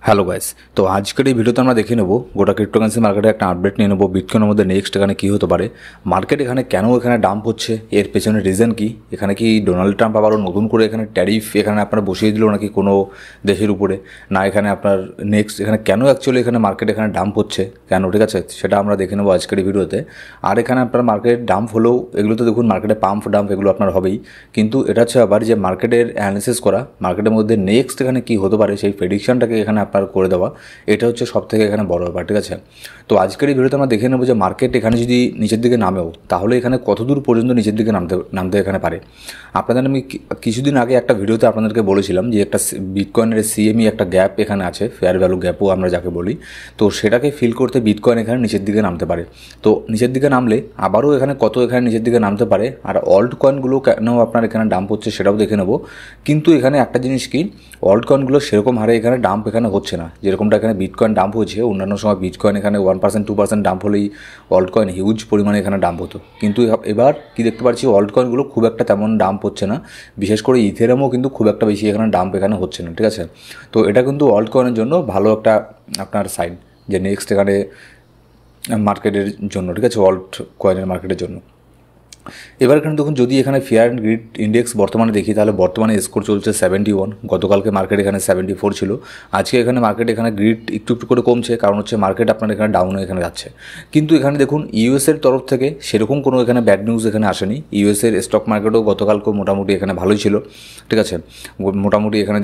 Hello guys, তো আজকের এই ভিডিওতে আমরা দেখে নেব গোটা ক্রিপ্টোকারেন্সি মার্কেটে একটা আপডেট নিয়ে নেব। বিটকয়েনের মধ্যে নেক্সট এখানে কী হতে পারে, মার্কেট এখানে কেন এখানে ডাম্প হচ্ছে, এর পেছনে রিজন কি, এখানে কি ডোনাল্ড ট্রাম্প আবারও নতুন করে এখানে ট্যারিফ এখানে আপনার বসিয়ে দিল নাকি কোনো দেশের উপরে, না এখানে আপনার নেক্সট এখানে কেন অ্যাকচুয়ালি এখানে মার্কেট এখানে ডাম্প হচ্ছে কেন, ঠিক আছে, সেটা আমরা দেখে নেবো আজকের এই ভিডিওতে। আর এখানে আপনার মার্কেট ডাম্প হলেও এগুলো তো দেখুন মার্কেটে পাম্প ডাম্প এগুলো আপনার হবেই, কিন্তু এটা হচ্ছে আবার যে মার্কেটের অ্যানালিসিস করা, মার্কেটের মধ্যে নেক্সট এখানে কী হতে পারে সেই প্রেডিকশনটাকে এখানে আপনার করে দেওয়া, এটা হচ্ছে সব থেকে এখানে বড় ব্যাপার, ঠিক আছে। তো আজকের এই ভিডিওতে আমরা দেখে নেবো যে মার্কেট এখানে যদি নিচের দিকে নামেও তাহলে এখানে কতদূর পর্যন্ত নিচের দিকে নামতে এখানে পারে। আপনাদের আমি কিছুদিন আগে একটা ভিডিওতে আপনাদেরকে বলেছিলাম যে একটা বিটকয়েনের সিএমই একটা গ্যাপ এখানে আছে, ফেয়ার ভ্যালু গ্যাপও আমরা যাকে বলি, তো সেটাকে ফিল করতে বিটকয়েন এখানে নিচের দিকে নামতে পারে। তো নিচের দিকে নামলে আবারও এখানে কত এখানে নিচের দিকে নামতে পারে, আর অল্ট কয়েনগুলো কেন আপনার এখানে ডাম্প হচ্ছে সেটাও দেখে নেবো। কিন্তু এখানে একটা জিনিস কি, অল্ট কয়েনগুলো সেরকম হারে এখানে ডাম্প এখানে হচ্ছে না, যেরকমটা এখানে বিটকয়েন ডাম্প হয়েছে। অন্যান্য সময় বিটকয়েন এখানে 1% 2% ডাম্প হলেই অল্ট কয়েন হিউজ পরিমাণে এখানে ডাম্প হতো, কিন্তু এবার কি দেখতে পাচ্ছি অল্ট কয়েনগুলো খুব একটা তেমন ডাম্প হচ্ছে না, বিশেষ করে ইথেরিয়ামও কিন্তু খুব একটা বেশি এখানে ডাম্প এখানে হচ্ছে না, ঠিক আছে। তো এটা কিন্তু অল্ট কয়েনের জন্য ভালো একটা আপনার সাইন যে নেক্সট এখানে মার্কেটের জন্য, ঠিক আছে, অল্ট কয়েনের মার্কেটের জন্য। এবার এখানে দেখুন যদি এখানে ফিয়ার অ্যান্ড গ্রিড ইন্ডেক্স বর্তমানে দেখি তাহলে বর্তমানে স্কোর চলছে 71, গতকালকে মার্কেট এখানে 74 ছিল। আজকে এখানে মার্কেট এখানে গ্রিড একটু একটু করে কমছে, কারণ হচ্ছে মার্কেট আপনার এখানে ডাউনে এখানে যাচ্ছে। কিন্তু এখানে দেখুন ইউএসের তরফ থেকে সেরকম কোনো এখানে ব্যাড নিউজ এখানে আসেনি। ইউএসের স্টক মার্কেটও গতকালকে মোটামুটি এখানে ভালোই ছিল, ঠিক আছে, মোটামুটি এখানে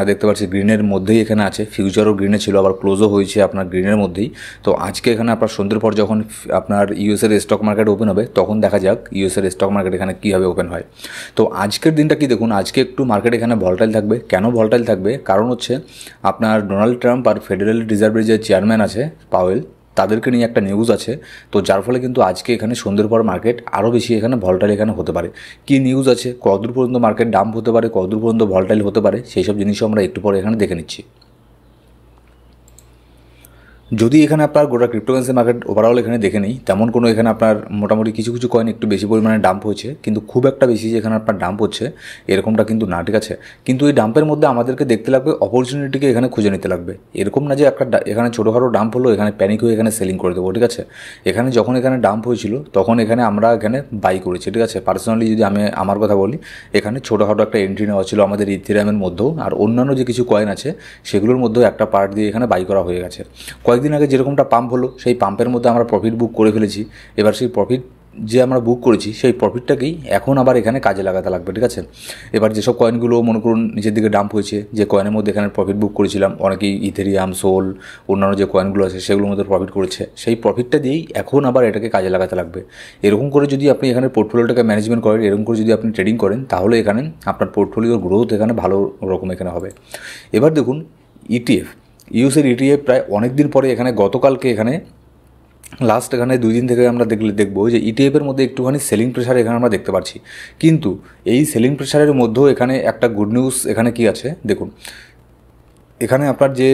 দেখতে পাচ্ছি গ্রিনের মধ্যেই এখানে আছে, ফিউচারও গ্রিনে ছিল, আবার ক্লোজও হয়েছে আপনার গ্রিনের মধ্যেই। তো আজকে এখানে আপনার সন্ধ্যের পর যখন আপনার ইউএসের স্টক মার্কেট ওপেন হবে তখন দেখা যাক ইউএসের স্টক মার্কেট এখানে কীভাবে ওপেন হয়। তো আজকের দিনটা কি দেখুন, আজকে একটু মার্কেট এখানে ভলটাইল থাকবে। কেন ভলটাইল থাকবে, কারণ হচ্ছে আপনার ডোনাল্ড ট্রাম্প আর ফেডারেল রিজার্ভের যে চেয়ারম্যান আছে পাওয়েল, তাদেরকে নিয়ে একটা নিউজ আছে। তো যার ফলে কিন্তু আজকে এখানে সন্ধ্যের পর মার্কেট আরও বেশি এখানে ভলটাইল এখানে হতে পারে। কী নিউজ আছে, কতদূর পর্যন্ত মার্কেট ডাম্প হতে পারে, কতদূর পর্যন্ত ভলটাইল হতে পারে, সেই সব জিনিসও আমরা একটু পরে এখানে দেখে নিচ্ছি। যদি এখানে আপনার গোটা ক্রিপ্টোকারেন্সি মার্কেট ওভারঅল এখানে দেখে নেই, তেমন কোনো এখানে আপনার মোটামুটি কিছু কিছু কয়েন একটু বেশি পরিমাণে ডাম্প হয়েছে, কিন্তু খুব একটা বেশি যেখানে আপনার ডাম্প হচ্ছে এরকমটা কিন্তু না, ঠিক আছে। কিন্তু এই ডাম্পের মধ্যে আমাদেরকে দেখতে লাগবে অপরচুনিটিকে এখানে খুঁজে নিতে লাগবে। এরকম না যে একটা এখানে ছোটোখাটো ডাম্প হলো এখানে প্যানিক হয়ে এখানে সেলিং করে দেবো, ঠিক আছে। এখানে যখন এখানে ডাম্প হয়েছিল তখন এখানে আমরা এখানে বাই করেছি, ঠিক আছে। পার্সোনালি যদি আমি আমার কথা বলি, এখানে ছোটোখাটো একটা এন্ট্রি নেওয়া ছিল আমাদের ইথেরিয়ামের মধ্যেও, আর অন্যান্য যে কিছু কয়েন আছে সেগুলোর মধ্যেও একটা পার্ট দিয়ে এখানে বাই করা হয়ে গেছে। কয়েকদিন আগে যেরকমটা পাম্প হলো সেই পাম্পের মধ্যে আমরা প্রফিট বুক করে ফেলেছি। এবার সেই প্রফিট যে আমরা বুক করেছি সেই প্রফিটটাকেই এখন আবার এখানে কাজে লাগাতে লাগবে, ঠিক আছে। এবার যেসব কয়েনগুলো মনে করুন নিচের দিকে ডাম্প হয়েছে, যে কয়েনের মধ্যে এখানে প্রফিট বুক করেছিলাম, অনেকেই ইথেরিয়াম, সোল, অন্যান্য যে কয়েনগুলো আছে সেগুলোর মধ্যে প্রফিট করেছে, সেই প্রফিটটা দিয়েই এখন আবার এটাকে কাজে লাগাতে লাগবে। এরকম করে যদি আপনি এখানে পোর্টফোলিওটাকে ম্যানেজমেন্ট করেন, এরকম করে যদি আপনি ট্রেডিং করেন, তাহলে এখানে আপনার পোর্টফোলিওর গ্রোথ এখানে ভালো রকম এখানে হবে। এবার দেখুন ইটিএফ, ইউএসের ইটিএফ প্রায় অনেক দিন পরে এখানে গতকালকে এখানে লাস্ট এখানে 2 দিন থেকে আমরা দেখবো যে ইটিএফের মধ্যে একটুখানি সেলিং প্রেশার এখানে আমরা দেখতে পাচ্ছি। কিন্তু এই সেলিং প্রেশারের মধ্যেও এখানে একটা গুড নিউজ এখানে কি আছে দেখুন, এখানে আপনার যে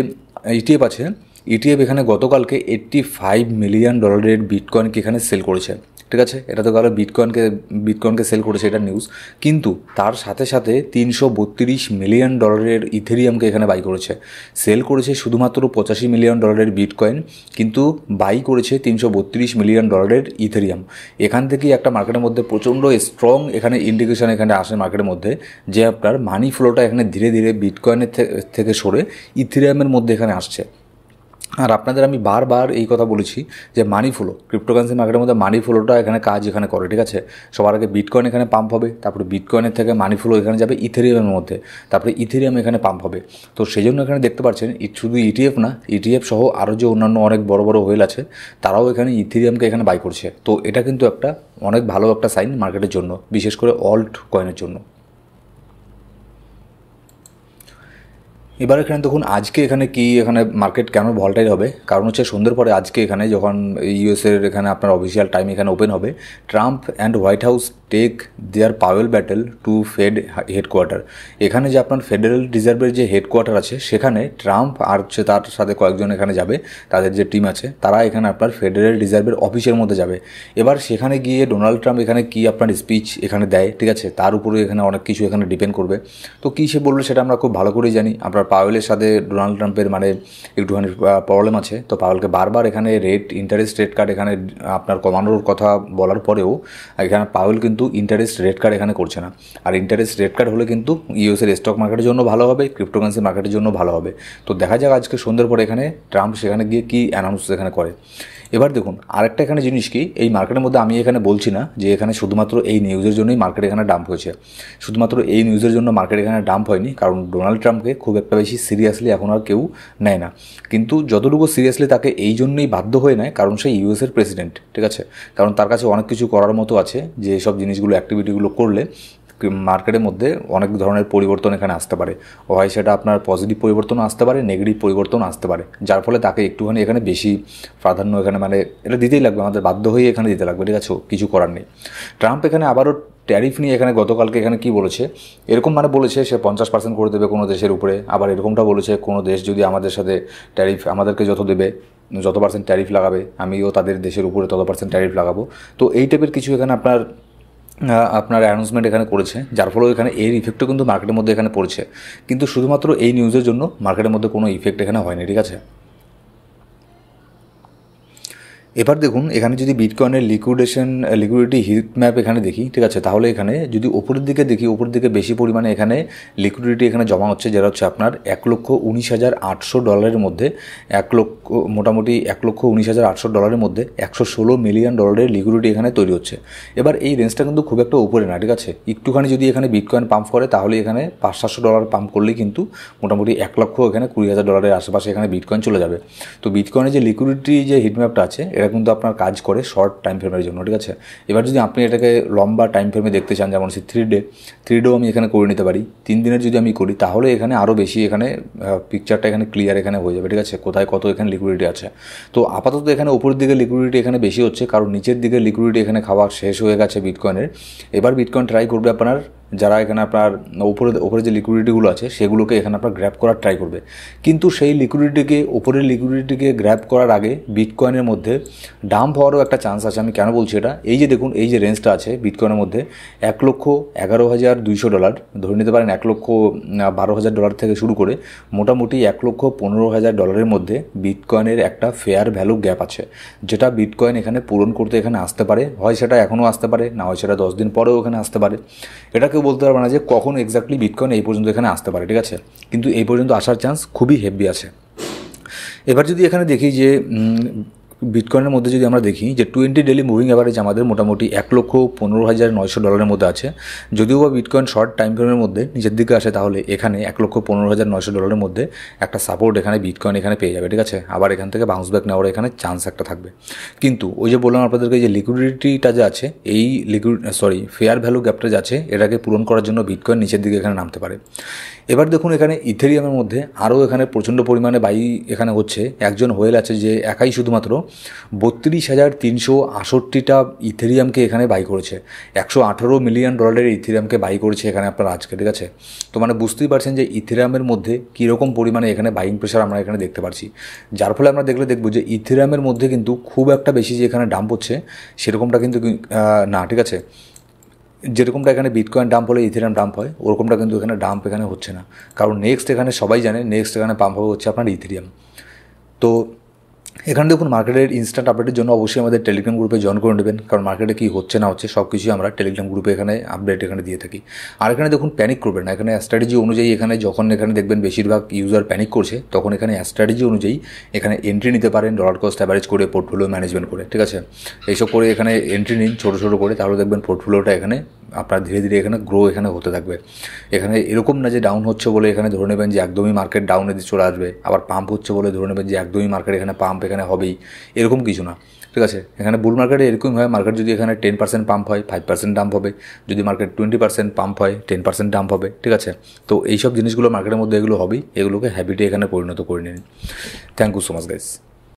ইটিএফ আছে, ইটিএফ এখানে গতকালকে $85 মিলিয়ন বিটকয়েনকে এখানে সেল করেছে, ঠিক আছে। এটা তো গেল বিটকয়েনকে সেল করেছে, এটা নিউজ। কিন্তু তার সাথে সাথে $332 মিলিয়ন ইথেরিয়ামকে এখানে বাই করেছে। সেল করেছে শুধুমাত্র $85 মিলিয়ন বিটকয়েন, কিন্তু বাই করেছে $332 মিলিয়ন ইথেরিয়াম। এখান থেকেই একটা মার্কেটের মধ্যে প্রচণ্ড স্ট্রং এখানে ইন্ডিকেশন এখানে আসে মার্কেটের মধ্যে, যে আপনার মানি ফ্লোটা এখানে ধীরে ধীরে বিটকয়েনের থেকে সরে ইথেরিয়ামের মধ্যে এখানে আসছে। আর আপনাদের আমি বারবার এই কথা বলেছি যে মানি ফ্লো, ক্রিপ্টোকারেন্সি মার্কেটের মধ্যে মানি ফ্লোটা এখানে কাজ এখানে করে, ঠিক আছে। সবার আগে বিটকয়েন এখানে পাম্প হবে, তারপরে বিটকয়েনের থেকে মানি ফ্লো এখানে যাবে ইথেরিয়ামের মধ্যে, তারপরে ইথেরিয়াম এখানে পাম্প হবে। তো সেই জন্য এখানে দেখতে পাচ্ছেন শুধু ইটিএফ না, ইটিএফ সহ আরও যে অন্যান্য অনেক বড় বড় হোয়েল আছে তারাও এখানে ইথেরিয়ামকে এখানে বাই করছে। তো এটা কিন্তু একটা অনেক ভালো একটা সাইন মার্কেটের জন্য, বিশেষ করে অল্ট কয়েনের জন্য। এবার এখানে দেখুন আজকে এখানে কি এখানে মার্কেট কেন ভলটাইল হবে, কারণ হচ্ছে সন্ধ্যের পরে আজকে এখানে যখন ইউএসের এখানে আপনার অফিসিয়াল টাইম এখানে ওপেন হবে, Trump and White House take their Powell battle to Fed headquarter. এখানে যে আপনার ফেডারেল রিজার্ভের যে হেডকোয়ার্টার আছে সেখানে ট্রাম্প আর হচ্ছে তার সাথে কয়েকজন এখানে যাবে, তাদের যে টিম আছে তারা এখানে আপনার ফেডারেল রিজার্ভের অফিসের মধ্যে যাবে। এবার সেখানে গিয়ে ডোনাল্ড ট্রাম্প এখানে কি আপনার স্পিচ এখানে দেয়, ঠিক আছে, তার উপরে এখানে অনেক কিছু এখানে ডিপেন্ড করবে। তো কী সে বললো সেটা আমরা খুব ভালো করেই জানি, আপনার পাওয়েলের সাথে ডোনাল্ড ট্রাম্পের মানে একটুখানি প্রবলেম আছে। তো পাওয়েলকে বারবার এখানে ইন্টারেস্ট রেট কার্ড এখানে আপনার কমানোর কথা বলার পরেও এখানে পাওয়েল কিন্তু ইন্টারেস্ট রেট কার্ড এখানে করছে না। আর ইন্টারেস্ট রেট কার্ড হলে কিন্তু ইউএসের স্টক মার্কেটের জন্য ভালো হবে, ক্রিপ্টোকারেন্সি মার্কেটের জন্য ভালো হবে। তো দেখা যাক আজকে সন্ধ্যের পরে এখানে ট্রাম্প সেখানে গিয়ে কী অ্যানাউন্স এখানে করে। এবার দেখুন আরেকটা এখানে জিনিস কি, এই মার্কেটের মধ্যে আমি এখানে বলছি না যে এখানে শুধুমাত্র এই নিউজের জন্যই মার্কেট এখানে ডাম্প হয়েছে, শুধুমাত্র এই নিউজের জন্য মার্কেট এখানে ডাম্প হয়নি, কারণ ডোনাল্ড ট্রাম্পকে খুব একটা বেশি সিরিয়াসলি এখন আর কেউ নেয় না। কিন্তু যতটুকু সিরিয়াসলি তাকে এই জন্যই বাধ্য হয়ে নেয় কারণ সে ইউএসের প্রেসিডেন্ট, ঠিক আছে। কারণ তার কাছে অনেক কিছু করার মতো আছে, যে সব জিনিসগুলো অ্যাক্টিভিটিগুলো করলে মার্কেটের মধ্যে অনেক ধরনের পরিবর্তন এখানে আসতে পারে। হয় সেটা আপনার পজিটিভ পরিবর্তন আসতে পারে, নেগেটিভ পরিবর্তন আসতে পারে, যার ফলে তাকে একটুখানি এখানে বেশি প্রাধান্য এখানে মানে এটা দিতেই লাগবে, আমাদের বাধ্য হয়ে এখানে দিতে লাগবে, ঠিক আছে, কিছু করার নেই। ট্রাম্প এখানে আবারও ট্যারিফ নিয়ে এখানে গতকালকে এখানে কি বলেছে, এরকম মানে বলেছে সে 50% করে দেবে কোনো দেশের উপরে, আবার এরকমটা বলেছে কোনো দেশ যদি আমাদের সাথে ট্যারিফ আমাদেরকে যত দেবে, যত পার্সেন্ট ট্যারিফ লাগাবে আমিও তাদের দেশের উপরে তত পার্সেন্ট ট্যারিফ লাগাবো। তো এই টাইপের কিছু এখানে আপনার অ্যানাউন্সমেন্ট এখানে করেছে, যার ফলে এখানে এর ইফেক্টও কিন্তু মার্কেটের মধ্যে এখানে পড়েছে। কিন্তু শুধুমাত্র এই নিউজের জন্য মার্কেটের মধ্যে কোনো ইফেক্ট এখানে হয়নি, ঠিক আছে। এবার দেখুন এখানে যদি বিটকয়েনের লিকুইডিটি হিট ম্যাপ এখানে দেখি, ঠিক আছে, তাহলে এখানে যদি ওপরের দিকে দেখি, ওপরের দিকে বেশি পরিমাণে এখানে লিকুইডিটি এখানে জমা হচ্ছে, যেটা হচ্ছে আপনার $1,19,800 মধ্যে মোটামুটি $1,19,800 মধ্যে $116 মিলিয়ন লিকুইডিটি এখানে তৈরি হচ্ছে। এবার এই রেঞ্জটা কিন্তু খুব একটা উপরে না, ঠিক আছে। একটুখানি যদি এখানে বিটকয়েন পাম্প করে তাহলে এখানে $500-700 পাম্প করলেই কিন্তু মোটামুটি এখানে $20,000 আশেপাশে এখানে বিটকয়েন চলে যাবে। তো বিটকয়েনের যে লিকুইডিটি যে হিটম্যাপটা আছে এটা কিন্তু আপনার কাজ করে শর্ট টাইম ফ্রেমের জন্য, ঠিক আছে। এবার যদি আপনি এটাকে লম্বা টাইম ফ্রেমে দেখতে চান, যেমন 3 ডেও আমি এখানে করে নিতে পারি, 3 দিনের যদি আমি করি তাহলে এখানে আরও বেশি এখানে পিকচারটা এখানে ক্লিয়ার এখানে হয়ে যাবে, ঠিক আছে, কোথায় কত এখানে লিকুইডিটি আছে। তো আপাতত এখানে উপরের দিকে লিকুইডিটি এখানে বেশি হচ্ছে, কারণ নিচের দিকে লিকুইডিটি এখানে খাওয়া শেষ হয়ে গেছে বিটকয়েনের। এবার বিটকয়েন ট্রাই করবে আপনার যারা এখানে আপনার উপরে যে লিকুইডিটিগুলো আছে সেগুলোকে এখানে আপনার গ্র্যাব করার ট্রাই করবে। কিন্তু সেই উপরের লিকুইডিটিকে গ্র্যাব করার আগে বিটকয়েনের মধ্যে ডাম্প হওয়ারও একটা চান্স আছে। আমি কেন বলছি এটা, এই যে দেখুন এই যে রেঞ্জটা আছে বিটকয়েনের মধ্যে $1,11,200, ধরে নিতে পারেন $1,12,000 থেকে শুরু করে মোটামুটি $1,15,000 মধ্যে বিটকয়েনের একটা ফেয়ার ভ্যালু গ্যাপ আছে, যেটা বিটকয়েন এখানে পূরণ করতে এখানে আসতে পারে। হয় সেটা এখনও আসতে পারে, না হয় সেটা 10 দিন পরেও এখানে আসতে পারে। এটা কেউ বলতে পারবে না যে কখন এক্স্যাক্টলি বিটকয়েন এই পর্যন্ত এখানে আসতে পারে, ঠিক আছে, কিন্তু এই পর্যন্ত আসার চান্স খুবই হেভি আছে। এবার যদি এখানে দেখি যে বিটকয়েনের মধ্যে যদি আমরা দেখি যে 20 ডেলি মুভিং অ্যাভারেজ আমাদের মোটামুটি $1,15,900 মধ্যে আছে। যদিও বা বিটকয়েন শর্ট টাইম ফ্রেমের মধ্যে নিচের দিকে আসে তাহলে এখানে $1,15,900 মধ্যে একটা সাপোর্ট এখানে বিটকয়েন এখানে পেয়ে যাবে, ঠিক আছে। আবার এখান থেকে বাউন্স ব্যাক নেওয়ার এখানে চান্স একটা থাকবে। কিন্তু ওই যে বললাম আপনাদেরকে যে লিকুইডিটিটা যে আছে, এই ফেয়ার ভ্যালু গ্যাপটা যে আছে এটাকে পূরণ করার জন্য বিটকয়েন নিচের দিকে এখানে নামতে পারে। এবার দেখুন এখানে ইথেরিয়ামের মধ্যে আরও এখানে প্রচণ্ড পরিমাণে বাই এখানে হচ্ছে। একজন হোয়েল আছে যে একাই শুধুমাত্র 32,368টা ইথেরিয়ামকে এখানে বাই করেছে, $118 মিলিয়ন ইথেরিয়ামকে বাই করেছে এখানে আপনার আজকে, ঠিক আছে। তো মানে বুঝতেই পারছেন যে ইথেরিয়ামের মধ্যে কীরকম পরিমাণে এখানে বাইং প্রেশার আমরা এখানে দেখতে পাচ্ছি, যার ফলে আমরা দেখবো যে ইথেরিয়ামের মধ্যে কিন্তু খুব একটা বেশি যে এখানে ডাম্প হচ্ছে সেরকমটা কিন্তু না, ঠিক আছে। যেরকমটা এখানে বিটকয়েন ডাম্প হলে ইথেরিয়াম ডাম্প হয় ওরকমটা কিন্তু এখানে ডাম্প এখানে হচ্ছে না, কারণ নেক্সট এখানে সবাই জানে নেক্সট এখানে পাম্প হবে হচ্ছে আপনার ইথেরিয়াম। তো এখানে দেখুন মার্কেটের ইনস্ট্যান্ট আপডেটের জন্য অবশ্যই আমাদের টেলিগ্রাম গ্রুপে জয়েন করে নেবেন, কারণ মার্কেটে কী হচ্ছে না হচ্ছে সব কিছুই আমরা টেলিগ্রাম গ্রুপে এখানে আপডেট এখানে দিয়ে থাকি। আর এখানে দেখুন প্যানিক করবেন না, এখানে স্ট্র্যাটেজি অনুযায়ী এখানে যখন এখানে দেখবেন বেশিরভাগ ইউজার প্যানিক করছে তখন এখানে স্ট্র্যাটেজি অনুযায়ী এখানে এন্ট্রি নিতে পারেন, ডলার কস্ট অ্যাভারেজ করে পোর্টফোলিও ম্যানেজমেন্ট করে, ঠিক আছে। এইসব করে এখানে এন্ট্রি নিন ছোটো ছোটো করে, তাহলে দেখবেন পোর্টফোলিওটা এখানে আপনার ধীরে ধীরে এখানে গ্রো এখানে হতে থাকবে। এখানে এরকম না যে ডাউন হচ্ছে বলে এখানে ধরে নেবেন যে একদমই মার্কেট ডাউনে চলে আসবে, আবার পাম্প হচ্ছে বলে ধরে নেবেন যে একদমই মার্কেট এখানে পাম্প এখানে হবেই, এরকম কিছু না, ঠিক আছে। এখানে বুল মার্কেটে এরকমই হয়, মার্কেট যদি এখানে 10% পাম্প হয় 5% ডাম্প হবে, যদি মার্কেট 20% পাম্প হয় 10% ডাম্প হবে, ঠিক আছে। তো এইসব জিনিসগুলো মার্কেটের মধ্যে এগুলো হবেই, এগুলোকে হ্যাবিটে এখানে পরিণত করে নিন। Thank you so much guys.